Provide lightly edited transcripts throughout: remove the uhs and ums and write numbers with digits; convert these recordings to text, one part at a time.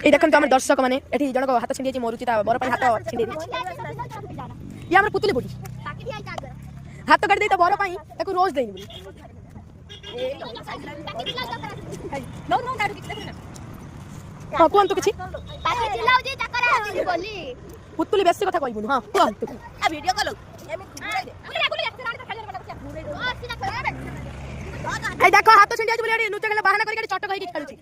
এই দেখুন তো আমার দর্শক মানে এটি জনক হাত ছিঁড়িয়েছি মরুচিতা বড় পাই হাত ছিঁড়িয়ে দিচ্ছি ইয়ে আমার পুতুলি বলি হাত কাটি দেই তো বড় পাই তাকে রোজ দেইনি বলি হ্যাঁ কোন তো কিছু পুতুলি বেশি কথা কইবুনি হ্যাঁ কোন তো ভিডিও কল এই দেখো হাত ছিঁড়িয়েছি বলি এটি নুচে গেলে বাহানা করে চট করে খেলছি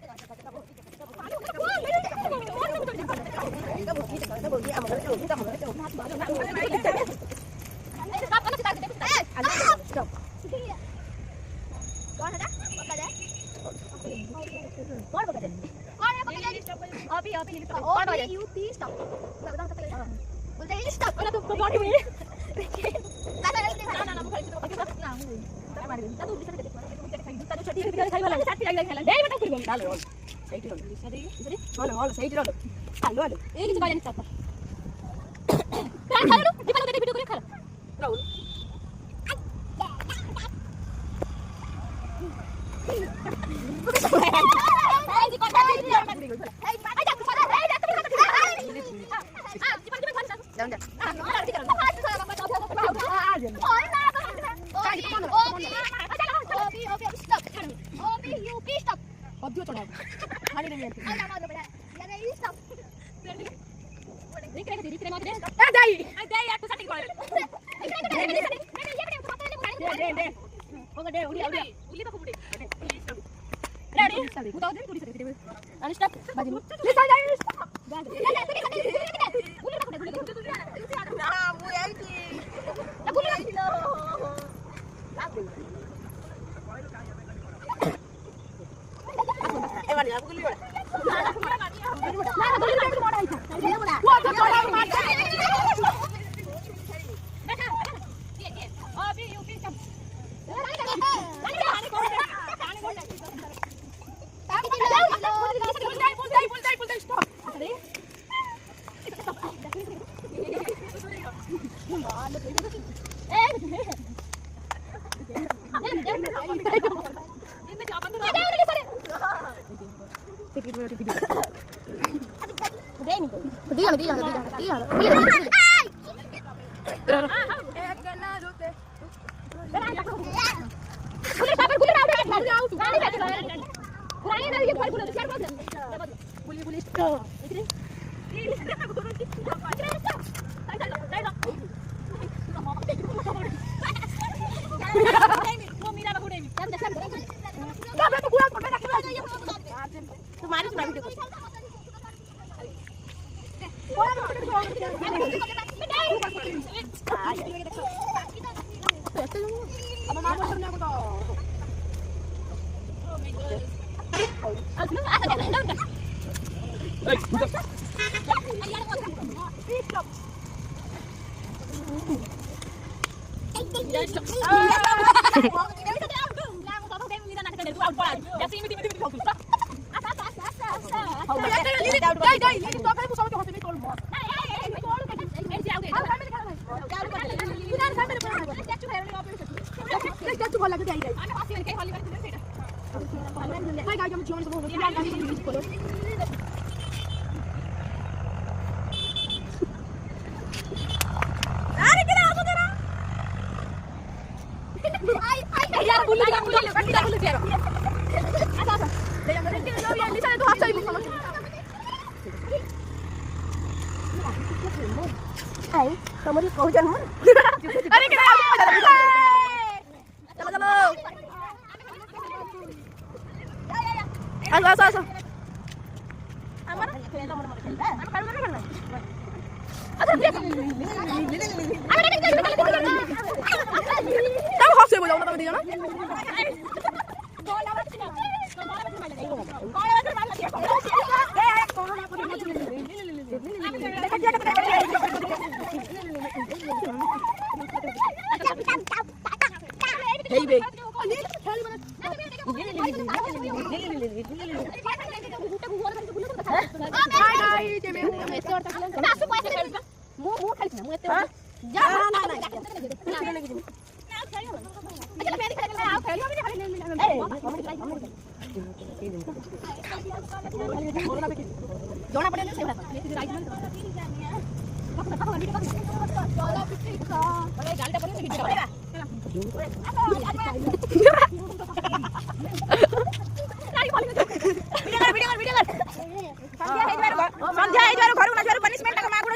जा ना ना ଜଣା ପଡେ ସେଇଭଳିଆ ଗାଳିଟା ପଡେ ସନ୍ଧ୍ୟା ହେଇଯିବାରୁ ଘରକୁ ନଯିବାରୁ ପନିଶମେଣ୍ଟ ତାଙ୍କ ମା ଗୁଡ